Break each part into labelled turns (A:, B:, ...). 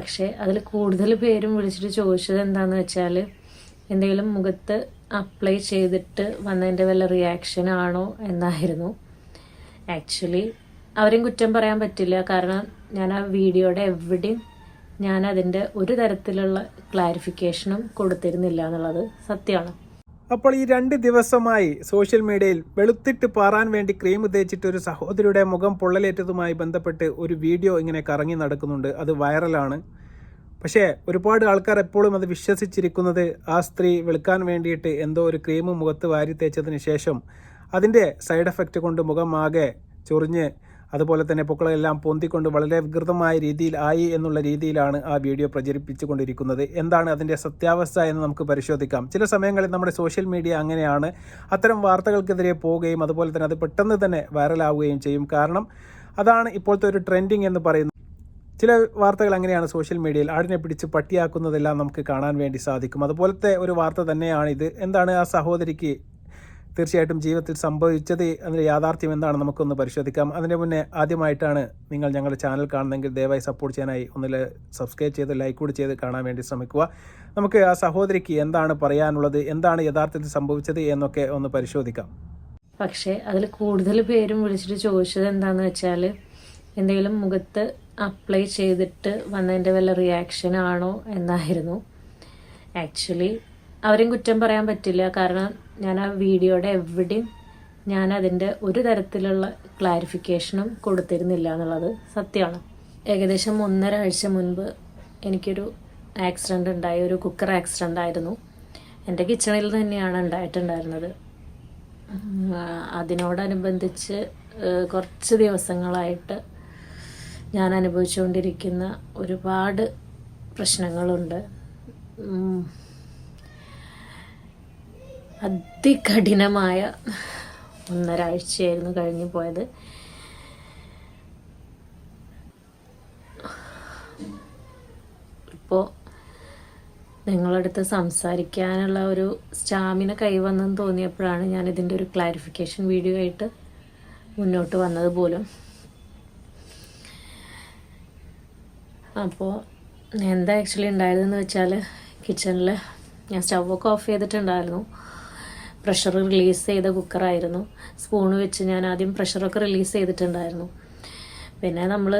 A: പക്ഷേ അതിൽ കൂടുതൽ പേരും വിളിച്ചിട്ട് ചോദിച്ചത് എന്താണെന്ന് വെച്ചാൽ എന്തെങ്കിലും മുഖത്ത് അപ്ലൈ ചെയ്തിട്ട് വന്നതിൻ്റെ വല്ല റിയാക്ഷൻ ആണോ എന്നായിരുന്നു. ആക്ച്വലി അവരെയും കുറ്റം പറയാൻ പറ്റില്ല, കാരണം ഞാൻ ആ വീഡിയോയുടെ എവിടെയും ഞാൻ അതിൻ്റെ ഒരു തരത്തിലുള്ള ക്ലാരിഫിക്കേഷനും കൊടുത്തിരുന്നില്ല എന്നുള്ളത് സത്യമാണ്.
B: അപ്പോൾ ഈ 2 ദിവസമായി സോഷ്യൽ മീഡിയയിൽ വെളുത്തിട്ട് പാറാൻ വേണ്ടി ക്രീം തേച്ചിട്ട് ഒരു സഹോദരിയുടെ മുഖം പൊള്ളലേറ്റതുമായി ബന്ധപ്പെട്ട് ഒരു വീഡിയോ ഇങ്ങനെ കറങ്ങി നടക്കുന്നുണ്ട്. അത് വൈറലാണ്. പക്ഷേ ഒരുപാട് ആൾക്കാർ എപ്പോഴും അത് വിശ്വസിച്ചിരിക്കുന്നത് ആ സ്ത്രീ വെളുക്കാൻ വേണ്ടിയിട്ട് എന്തോ ഒരു ക്രീം മുഖത്ത് വാരി തേച്ചതിന് ശേഷം അതിൻ്റെ സൈഡ് എഫക്റ്റ് കൊണ്ട് മുഖം ആകെ ചൊറിഞ്ഞ് അതുപോലെ തന്നെ പൊക്കളെല്ലാം പൊന്തിക്കൊണ്ട് വളരെ വികൃതമായ രീതിയിൽ ആയി എന്നുള്ള രീതിയിലാണ് ആ വീഡിയോ പ്രചരിപ്പിച്ചു കൊണ്ടിരിക്കുന്നത്. എന്താണ് അതിൻ്റെ സത്യാവസ്ഥ എന്ന് നമുക്ക് പരിശോധിക്കാം. ചില സമയങ്ങളിൽ നമ്മുടെ സോഷ്യൽ മീഡിയ അങ്ങനെയാണ്, അത്തരം വാർത്തകൾക്കെതിരെ പോവുകയും അതുപോലെ തന്നെ അത് പെട്ടെന്ന് തന്നെ വൈറലാവുകയും ചെയ്യും. കാരണം അതാണ് ഇപ്പോഴത്തെ ഒരു ട്രെൻഡിങ് എന്ന് പറയുന്നത്. ചില വാർത്തകൾ അങ്ങനെയാണ് സോഷ്യൽ മീഡിയയിൽ, ആടിനെ പിടിച്ച് പട്ടിയാക്കുന്നതെല്ലാം നമുക്ക് കാണാൻ വേണ്ടി സാധിക്കും. അതുപോലത്തെ ഒരു വാർത്ത തന്നെയാണിത്. എന്താണ് ആ സഹോദരിക്ക് തീർച്ചയായിട്ടും ജീവിതത്തിൽ സംഭവിച്ചത്, അതിൻ്റെ യാഥാർത്ഥ്യം എന്താണ് നമുക്കൊന്ന് പരിശോധിക്കാം. അതിന് മുന്നേ ആദ്യമായിട്ടാണ് നിങ്ങൾ ഞങ്ങളുടെ ചാനൽ കാണുന്നതെങ്കിൽ ദയവായി സപ്പോർട്ട് ചെയ്യാനായി ഒന്ന് സബ്സ്ക്രൈബ് ചെയ്ത് ലൈക്ക് കൂടി ചെയ്ത് കാണാൻ വേണ്ടി ശ്രമിക്കുക. നമുക്ക് ആ സഹോദരിക്ക് എന്താണ് പറയാനുള്ളത്, എന്താണ് യഥാർത്ഥത്തിൽ സംഭവിച്ചത് എന്നൊക്കെ ഒന്ന് പരിശോധിക്കാം.
A: പക്ഷേ അതിൽ കൂടുതൽ പേരും വിളിച്ചിട്ട് ചോദിച്ചത് എന്താണെന്ന് വെച്ചാൽ എന്തെങ്കിലും മുഖത്ത് അപ്ലൈ ചെയ്തിട്ട് വന്നതിൻ്റെ വല്ല റിയാക്ഷൻ ആണോ എന്നായിരുന്നു. ആക്ച്വലി അവരെയും കുറ്റം പറയാൻ പറ്റില്ല, കാരണം ഞാൻ ആ വീഡിയോയുടെ എവിടെയും ഞാൻ അതിൻ്റെ ഒരു തരത്തിലുള്ള ക്ലാരിഫിക്കേഷനും കൊടുത്തിരുന്നില്ല എന്നുള്ളത് സത്യമാണ്. ഏകദേശം 1.5 ആഴ്ച മുൻപ് എനിക്കൊരു ആക്സിഡൻ്റ് ഉണ്ടായി. ഒരു കുക്കർ ആക്സിഡൻ്റ് ആയിരുന്നു. എൻ്റെ കിച്ചണിൽ തന്നെയാണ് ഉണ്ടായിട്ടുണ്ടായിരുന്നത്. അതിനോടനുബന്ധിച്ച് കുറച്ച് ദിവസങ്ങളായിട്ട് ഞാൻ അനുഭവിച്ചുകൊണ്ടിരിക്കുന്ന ഒരുപാട് പ്രശ്നങ്ങളുണ്ട്. അതികഠിനമായ 1.5 ആഴ്ചയായിരുന്നു കഴിഞ്ഞു പോയത്. ഇപ്പോൾ നിങ്ങളടുത്ത് സംസാരിക്കാനുള്ള ഒരു സ്റ്റാമിന കൈവന്നെന്ന് തോന്നിയപ്പോഴാണ് ഞാൻ ഇതിൻ്റെ ഒരു ക്ലാരിഫിക്കേഷൻ വീഡിയോ ആയിട്ട് മുന്നോട്ട് വന്നത് പോലും. അപ്പോൾ എന്താ ആക്ച്വലി ഉണ്ടായതെന്ന് വെച്ചാൽ, കിച്ചണിൽ ഞാൻ സ്റ്റൗവൊക്കെ ഓഫ് ചെയ്തിട്ടുണ്ടായിരുന്നു. പ്രഷർ റിലീസ് ചെയ്ത കുക്കറായിരുന്നു. സ്പൂണ് വെച്ച് ഞാൻ ആദ്യം പ്രഷറൊക്കെ റിലീസ് ചെയ്തിട്ടുണ്ടായിരുന്നു. പിന്നെ നമ്മൾ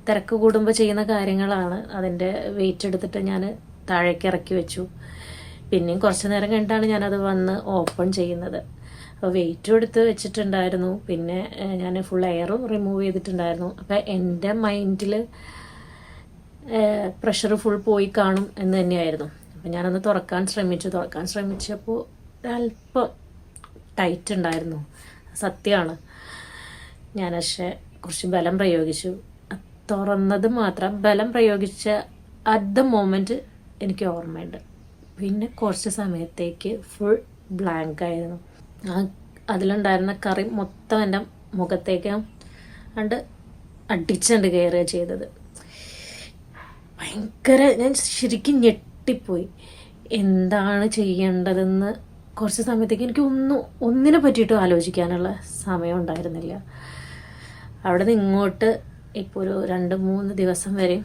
A: തിരക്ക് കൂടുമ്പോൾ ചെയ്യുന്ന കാര്യങ്ങളാണ്. അതിൻ്റെ വെയിറ്റ് എടുത്തിട്ട് ഞാൻ താഴേക്ക് ഇറക്കി വെച്ചു. പിന്നെയും കുറച്ച് നേരം കഴിഞ്ഞിട്ടാണ് ഞാനത് വന്ന് ഓപ്പൺ ചെയ്യുന്നത്. അപ്പോൾ വെയിറ്റും എടുത്ത് വെച്ചിട്ടുണ്ടായിരുന്നു. പിന്നെ ഞാൻ ഫുൾ എയറും റിമൂവ് ചെയ്തിട്ടുണ്ടായിരുന്നു. അപ്പോൾ എൻ്റെ മൈൻഡിൽ പ്രഷർ ഫുൾ പോയി കാണും എന്ന് തന്നെയായിരുന്നു. അപ്പം ഞാനൊന്ന് തുറക്കാൻ ശ്രമിച്ചപ്പോൾ ഒരല്പം ടൈറ്റ് ഉണ്ടായിരുന്നു, സത്യമാണ്. ഞാൻ പക്ഷേ കുറച്ച് ബലം പ്രയോഗിച്ചു. തുറന്നത് മാത്രം ബലം പ്രയോഗിച്ച അറ്റ് ദ മൊമെൻറ്റ് എനിക്ക് ഓർമ്മയുണ്ട്. പിന്നെ കുറച്ച് സമയത്തേക്ക് ഫുൾ ബ്ലാങ്ക് ആയിരുന്നു. അതിലുണ്ടായിരുന്ന കറി മൊത്തം എൻ്റെ മുഖത്തേക്ക് അടിച്ചുണ്ട് കയറുക ചെയ്തത്. ഭയങ്കര, ഞാൻ ശരിക്കും ഞെട്ടിപ്പോയി. എന്താണ് ചെയ്യേണ്ടതെന്ന് കുറച്ച് സമയത്തേക്ക് എനിക്ക് ഒന്നിനെ പറ്റിയിട്ടും ആലോചിക്കാനുള്ള സമയം ഉണ്ടായിരുന്നില്ല. അവിടെ നിന്ന് ഇങ്ങോട്ട് ഇപ്പോൾ ഒരു 2-3 ദിവസം വരെ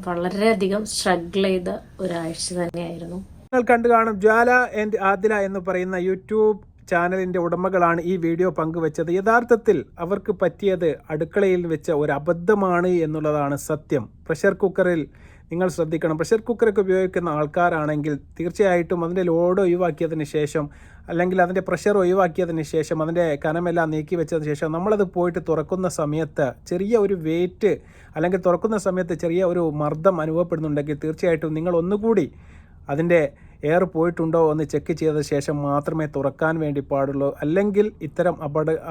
A: വളരെയധികം സ്ട്രഗിൾ ചെയ്ത ഒരാഴ്ച തന്നെയായിരുന്നു.
B: നിങ്ങൾ കണ്ടു കാണും, ജ്വാല ആൻഡ് ആദില എന്ന് പറയുന്ന യൂട്യൂബ് ചാനലിൻ്റെ ഉടമകളാണ് ഈ വീഡിയോ പങ്കുവച്ചത്. യഥാർത്ഥത്തിൽ അവർക്ക് പറ്റിയത് അടുക്കളയിൽ വെച്ച ഒരു അബദ്ധമാണ് എന്നുള്ളതാണ് സത്യം. പ്രഷർ കുക്കറിൽ നിങ്ങൾ ശ്രദ്ധിക്കണം. പ്രഷർ കുക്കറൊക്കെ ഉപയോഗിക്കുന്ന ആൾക്കാരാണെങ്കിൽ തീർച്ചയായിട്ടും അതിൻ്റെ ലോഡ് ഒഴിവാക്കിയതിന് ശേഷം, അല്ലെങ്കിൽ അതിൻ്റെ പ്രഷർ ഒഴിവാക്കിയതിന് ശേഷം, അതിൻ്റെ കനമെല്ലാം നീക്കി വെച്ചതിന് ശേഷം നമ്മളത് പോയിട്ട് തുറക്കുന്ന സമയത്ത് ചെറിയ ഒരു വെയിറ്റ്, അല്ലെങ്കിൽ തുറക്കുന്ന സമയത്ത് ചെറിയ ഒരു മർദ്ദം അനുഭവപ്പെടുന്നുണ്ടെങ്കിൽ തീർച്ചയായിട്ടും നിങ്ങൾ ഒന്നുകൂടി അതിൻ്റെ എയർ പോയിട്ടുണ്ടോ എന്ന് ചെക്ക് ചെയ്ത ശേഷം മാത്രമേ തുറക്കാൻ വേണ്ടി പാടുള്ളൂ. അല്ലെങ്കിൽ ഇത്തരം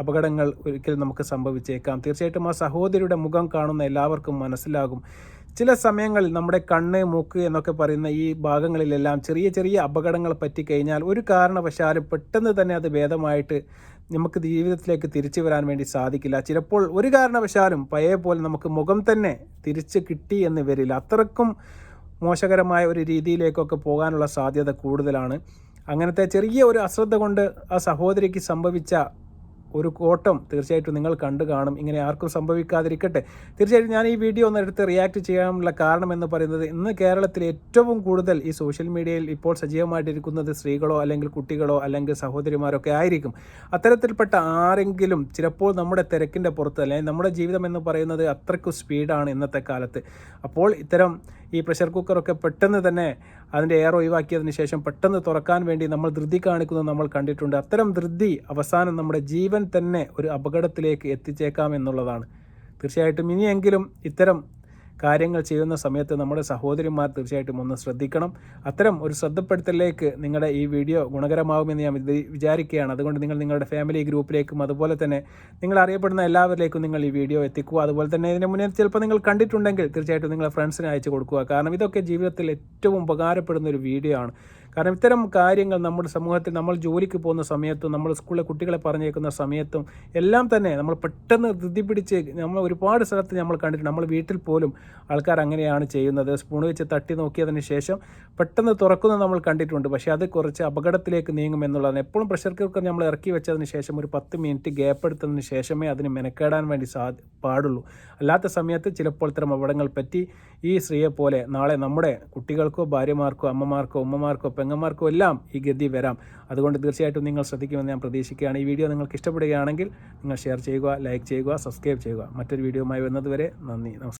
B: അപകടങ്ങൾ ഒരിക്കലും നമുക്ക് സംഭവിച്ചേക്കാം. തീർച്ചയായിട്ടും ആ സഹോദരിയുടെ മുഖം കാണുന്ന എല്ലാവർക്കും മനസ്സിലാകും. ചില സമയങ്ങളിൽ നമ്മുടെ കണ്ണ്, മൂക്ക് എന്നൊക്കെ പറയുന്ന ഈ ഭാഗങ്ങളിലെല്ലാം ചെറിയ ചെറിയ അപകടങ്ങൾ പറ്റിക്കഴിഞ്ഞാൽ ഒരു കാരണവശാലും പെട്ടെന്ന് തന്നെ അത് ഭേദമായിട്ട് നമുക്ക് ജീവിതത്തിലേക്ക് തിരിച്ചു വരാൻ വേണ്ടി സാധിക്കില്ല. ചിലപ്പോൾ ഒരു കാരണവശാലും പഴയ പോലെ നമുക്ക് മുഖം തന്നെ തിരിച്ച് കിട്ടി എന്ന് വരില്ല. അത്രക്കും മോശകരമായ ഒരു രീതിയിലേക്കൊക്കെ പോകാനുള്ള സാധ്യത കൂടുതലാണ്. അങ്ങനത്തെ ചെറിയ ഒരു അശ്രദ്ധ കൊണ്ട് ആ സഹോദരിക്ക് സംഭവിച്ച ഒരു കോട്ടം തീർച്ചയായിട്ടും നിങ്ങൾ കണ്ടു കാണും. ഇങ്ങനെ ആർക്കും സംഭവിക്കാതിരിക്കട്ടെ. തീർച്ചയായിട്ടും ഞാൻ ഈ വീഡിയോ ഒന്ന് എടുത്ത് റിയാക്ട് ചെയ്യാനുള്ള കാരണം എന്ന് പറയുന്നത്, ഇന്ന് കേരളത്തിൽ ഏറ്റവും കൂടുതൽ ഈ സോഷ്യൽ മീഡിയയിൽ ഇപ്പോൾ സജീവമായിട്ടിരിക്കുന്നത് സ്ത്രീകളോ അല്ലെങ്കിൽ കുട്ടികളോ അല്ലെങ്കിൽ സഹോദരിമാരോ ഒക്കെ ആയിരിക്കും. അത്തരത്തിൽപ്പെട്ട ആരെങ്കിലും ചിലപ്പോൾ നമ്മുടെ തിരക്കിൻ്റെ പുറത്ത്, അല്ലെങ്കിൽ നമ്മുടെ ജീവിതം എന്ന് പറയുന്നത് അത്രയ്ക്കും സ്പീഡാണ് ഇന്നത്തെ കാലത്ത്. അപ്പോൾ ഇത്തരം ഈ പ്രഷർ കുക്കറൊക്കെ പെട്ടെന്ന് തന്നെ അതിൻ്റെ എയർ ഒഴിവാക്കിയതിന് ശേഷം പെട്ടെന്ന് തുറക്കാൻ വേണ്ടി നമ്മൾ ധൃതി കാണിക്കുന്നത് നമ്മൾ കണ്ടിട്ടുണ്ട്. അത്തരം ധൃതി അവസാനം നമ്മുടെ ജീവൻ തന്നെ ഒരു അപകടത്തിലേക്ക് എത്തിച്ചേക്കാം എന്നുള്ളതാണ്. തീർച്ചയായിട്ടും ഇനിയെങ്കിലും ഇത്തരം കാര്യങ്ങൾ ചെയ്യുന്ന സമയത്ത് നമ്മുടെ സഹോദരിമാർ തീർച്ചയായിട്ടും ഒന്ന് ശ്രദ്ധിക്കണം. അത്തരം ഒരു ശ്രദ്ധപ്പെടുത്തലിലേക്ക് നിങ്ങളുടെ ഈ വീഡിയോ ഗുണകരമാകുമെന്ന് ഞാൻ വിചാരിക്കുകയാണ്. അതുകൊണ്ട് നിങ്ങൾ നിങ്ങളുടെ ഫാമിലി ഗ്രൂപ്പിലേക്കും അതുപോലെ തന്നെ നിങ്ങൾ അറിയപ്പെടുന്ന എല്ലാവരിലേക്കും നിങ്ങൾ ഈ വീഡിയോ എത്തിക്കുക. അതുപോലെ തന്നെ ഇതിന് മുന്നേ ചിലപ്പോൾ നിങ്ങൾ കണ്ടിട്ടുണ്ടെങ്കിൽ തീർച്ചയായിട്ടും നിങ്ങളുടെ ഫ്രണ്ട്സിന് അയച്ചു കൊടുക്കുക. കാരണം ഇതൊക്കെ ജീവിതത്തിൽ ഏറ്റവും ഉപകാരപ്പെടുന്ന ഒരു വീഡിയോ ആണ്. കാരണം ഇത്തരം കാര്യങ്ങൾ നമ്മുടെ സമൂഹത്തിൽ നമ്മൾ ജോലിക്ക് പോകുന്ന സമയത്തും നമ്മൾ സ്കൂളിലെ കുട്ടികളെ പറഞ്ഞേക്കുന്ന സമയത്തും എല്ലാം തന്നെ നമ്മൾ പെട്ടെന്ന് ധൃതി പിടിച്ച് നമ്മൾ ഒരുപാട് സ്ഥലത്ത് നമ്മൾ കണ്ടിട്ടുണ്ട്. നമ്മൾ വീട്ടിൽ പോലും ആൾക്കാർ അങ്ങനെയാണ് ചെയ്യുന്നത്. സ്പൂൺ വെച്ച് തട്ടി നോക്കിയതിന് ശേഷം പെട്ടെന്ന് തുറക്കുന്നത് നമ്മൾ കണ്ടിട്ടുണ്ട്. പക്ഷേ അത് കുറച്ച് അപകടത്തിലേക്ക് നീങ്ങും എന്നുള്ളതാണ്. എപ്പോഴും പ്രഷർ കുക്കർ നമ്മൾ ഇറക്കി വെച്ചതിന് ശേഷം ഒരു 10 മിനിറ്റ് ഗ്യാപ്പ് എടുത്തതിന് ശേഷമേ അതിന് മെനക്കേടാൻ വേണ്ടി പാടുള്ളൂ. അല്ലാത്ത സമയത്ത് ചിലപ്പോൾ ഇത്തരം അപകടങ്ങൾ പറ്റി ഈ സ്ത്രീയെ പോലെ നാളെ നമ്മുടെ കുട്ടികൾക്കോ ഭാര്യമാർക്കോ അമ്മമാർക്കോ ഉമ്മമാർക്കോ പെങ്ങന്മാർക്കോ എല്ലാം ഈ ഗതി വരാം. അതുകൊണ്ട് തീർച്ചയായിട്ടും നിങ്ങൾ ശ്രദ്ധിക്കുമെന്ന് ഞാൻ പ്രതീക്ഷിക്കുകയാണ്. ഈ വീഡിയോ നിങ്ങൾക്ക് ഇഷ്ടപ്പെടുകയാണെങ്കിൽ നിങ്ങൾ ഷെയർ ചെയ്യുക, ലൈക്ക് ചെയ്യുക, സബ്സ്ക്രൈബ് ചെയ്യുക. മറ്റൊരു വീഡിയോയുമായി വരുന്നത് വരെ നന്ദി, നമസ്കാരം.